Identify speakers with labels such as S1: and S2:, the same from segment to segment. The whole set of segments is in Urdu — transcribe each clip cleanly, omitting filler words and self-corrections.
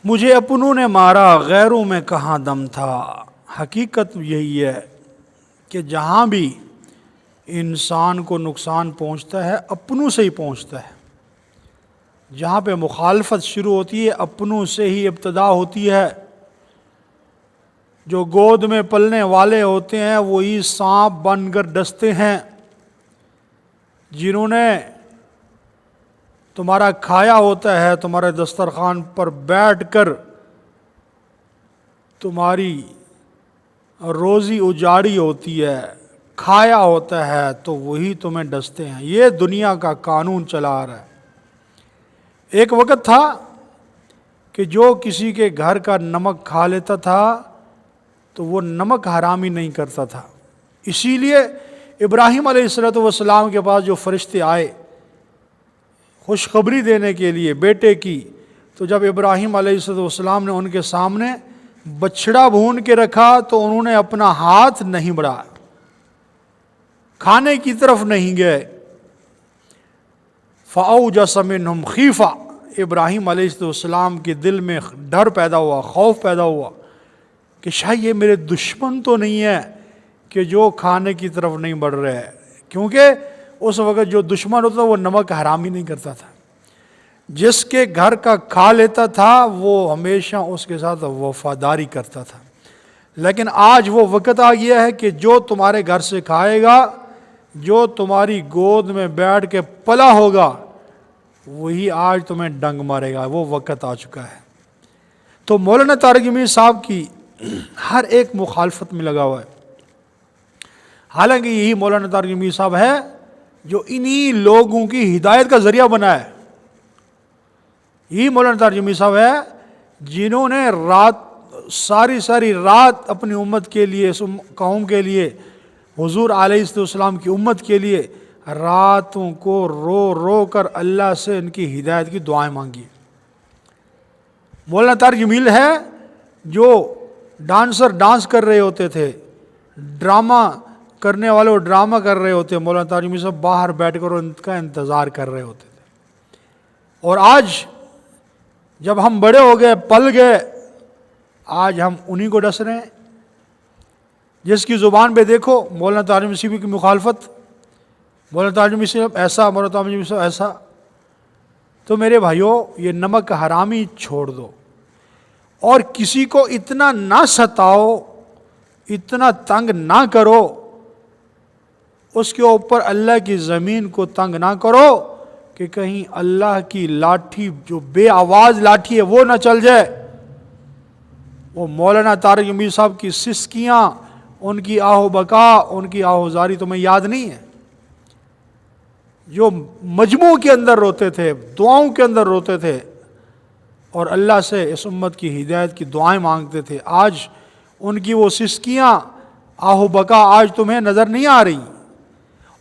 S1: مجھے اپنوں نے مارا غیروں میں کہاں دم تھا۔ حقیقت یہی ہے کہ جہاں بھی انسان کو نقصان پہنچتا ہے اپنوں سے ہی پہنچتا ہے۔ جہاں پہ مخالفت شروع ہوتی ہے اپنوں سے ہی ابتدا ہوتی ہے۔ جو گود میں پلنے والے ہوتے ہیں وہی سانپ بن کر ڈستے ہیں۔ جنہوں نے تمہارا کھایا ہوتا ہے، تمہارے دسترخوان پر بیٹھ کر تمہاری روزی اجاڑی ہوتی ہے، کھایا ہوتا ہے، تو وہی تمہیں ڈستے ہیں۔ یہ دنیا کا قانون چلا آ رہا ہے۔ ایک وقت تھا کہ جو کسی کے گھر کا نمک کھا لیتا تھا تو وہ نمک حرامی نہیں کرتا تھا۔ اسی لیے ابراہیم علیہ السلام کے پاس جو فرشتے آئے خوشخبری دینے کے لیے بیٹے کی، تو جب ابراہیم علیہ السلام نے ان کے سامنے بچھڑا بھون کے رکھا تو انہوں نے اپنا ہاتھ نہیں بڑھایا، کھانے کی طرف نہیں گئے۔ فَأَوْجَسَ مِنْهُمْ خِیفَةً، ابراہیم علیہ السلام کے دل میں ڈر پیدا ہوا، خوف پیدا ہوا کہ شاید یہ میرے دشمن تو نہیں ہے کہ جو کھانے کی طرف نہیں بڑھ رہے، کیونکہ اس وقت جو دشمن ہوتا وہ نمک حرام ہی نہیں کرتا تھا۔ جس کے گھر کا کھا لیتا تھا وہ ہمیشہ اس کے ساتھ وفاداری کرتا تھا۔ لیکن آج وہ وقت آ گیا ہے کہ جو تمہارے گھر سے کھائے گا، جو تمہاری گود میں بیٹھ کے پلا ہوگا، وہی آج تمہیں ڈنگ مارے گا۔ وہ وقت آ چکا ہے۔ تو مولانا طارق جمیل صاحب کی ہر ایک مخالفت میں لگا ہوا ہے۔ حالانکہ یہی مولانا طارق جمیل صاحب ہے جو انہی لوگوں کی ہدایت کا ذریعہ بنا ہے۔ یہی مولانا طارق جمیل صاحب ہے جنہوں نے ساری رات اپنی امت کے لیے، اس قوم کے لیے، حضور علیہ السلام کی امت کے لیے راتوں کو رو رو کر اللہ سے ان کی ہدایت کی دعائیں مانگی۔ مولانا طارق جمیل ہے جو ڈانسر ڈانس کر رہے ہوتے تھے، ڈرامہ کرنے والے وہ ڈرامہ کر رہے ہوتے، مولانا طارق جمیل صاحب باہر بیٹھ کر ان کا انتظار کر رہے ہوتے تھے۔ اور آج جب ہم بڑے ہو گئے، پل گئے، آج ہم انہی کو ڈس رہے ہیں۔ جس کی زبان پہ دیکھو مولانا طارق جمیل صاحب کی مخالفت، مولانا طارق جمیل صاحب ایسا، مولانا طارق جمیل صاحب ایسا۔ تو میرے بھائیوں، یہ نمک حرامی چھوڑ دو اور کسی کو اتنا نہ ستاؤ، اتنا تنگ نہ کرو، اس کے اوپر اللہ کی زمین کو تنگ نہ کرو کہ کہیں اللہ کی لاٹھی جو بے آواز لاٹھی ہے وہ نہ چل جائے۔ وہ مولانا طارق جمیل صاحب کی سسکیاں، ان کی آہ و بکا، ان کی آہ و زاری تمہیں یاد نہیں ہے؟ جو مجموع کے اندر روتے تھے، دعاؤں کے اندر روتے تھے اور اللہ سے اس امت کی ہدایت کی دعائیں مانگتے تھے، آج ان کی وہ سسکیاں، آہ و بکا آج تمہیں نظر نہیں آ رہی۔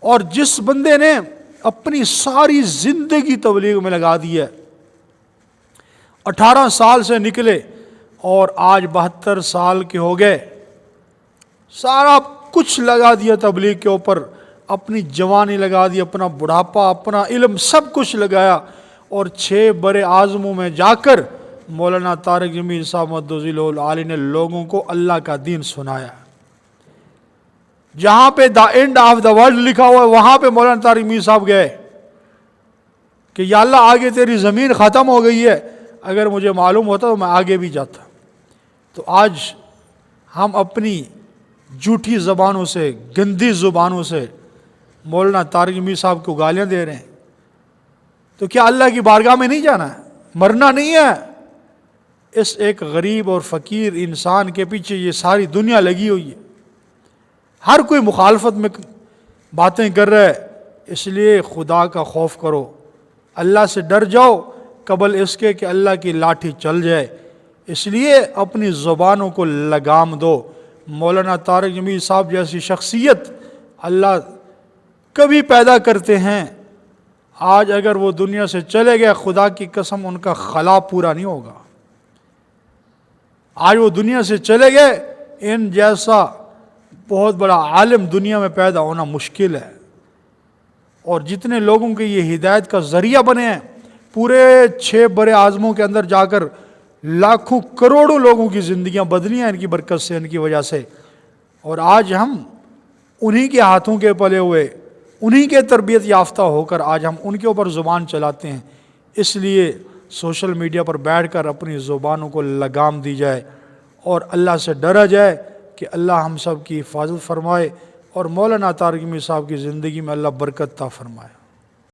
S1: اور جس بندے نے اپنی ساری زندگی تبلیغ میں لگا دی ہے، 18 سال سے نکلے اور آج 72 سال کے ہو گئے، سارا کچھ لگا دیا تبلیغ کے اوپر، اپنی جوانی لگا دی، اپنا بڑھاپا، اپنا علم، سب کچھ لگایا، اور 6 برے اعظموں میں جا کر مولانا طارق جمیل صاحب مدظل العالی نے لوگوں کو اللہ کا دین سنایا۔ جہاں پہ دا اینڈ آف دا ورلڈ لکھا ہوا ہے وہاں پہ مولانا طارق جمیل صاحب گئے کہ یا اللہ آگے تیری زمین ختم ہو گئی ہے، اگر مجھے معلوم ہوتا تو میں آگے بھی جاتا۔ تو آج ہم اپنی جھوٹی زبانوں سے، گندی زبانوں سے مولانا طارق جمیل صاحب کو گالیاں دے رہے ہیں، تو کیا اللہ کی بارگاہ میں نہیں جانا ہے؟ مرنا نہیں ہے؟ اس ایک غریب اور فقیر انسان کے پیچھے یہ ساری دنیا لگی ہوئی ہے، ہر کوئی مخالفت میں باتیں کر رہا ہے۔ اس لیے خدا کا خوف کرو، اللہ سے ڈر جاؤ قبل اس کے کہ اللہ کی لاٹھی چل جائے۔ اس لیے اپنی زبانوں کو لگام دو۔ مولانا طارق جمیل صاحب جیسی شخصیت اللہ کبھی پیدا کرتے ہیں، آج اگر وہ دنیا سے چلے گئے، خدا کی قسم ان کا خلا پورا نہیں ہوگا۔ آج وہ دنیا سے چلے گئے، ان جیسا بہت بڑا عالم دنیا میں پیدا ہونا مشکل ہے۔ اور جتنے لوگوں کے یہ ہدایت کا ذریعہ بنے ہیں، پورے 6 برے اعظموں کے اندر جا کر لاکھوں کروڑوں لوگوں کی زندگیاں بدلی ہیں ان کی برکت سے، ان کی وجہ سے، اور آج ہم انہی کے ہاتھوں کے پلے ہوئے، انہی کے تربیت یافتہ ہو کر آج ہم ان کے اوپر زبان چلاتے ہیں۔ اس لیے سوشل میڈیا پر بیٹھ کر اپنی زبانوں کو لگام دی جائے اور اللہ سے ڈرا جائے کہ اللہ ہم سب کی حفاظت فرمائے اور مولانا طارق میاں صاحب کی زندگی میں اللہ برکت عطا فرمائے۔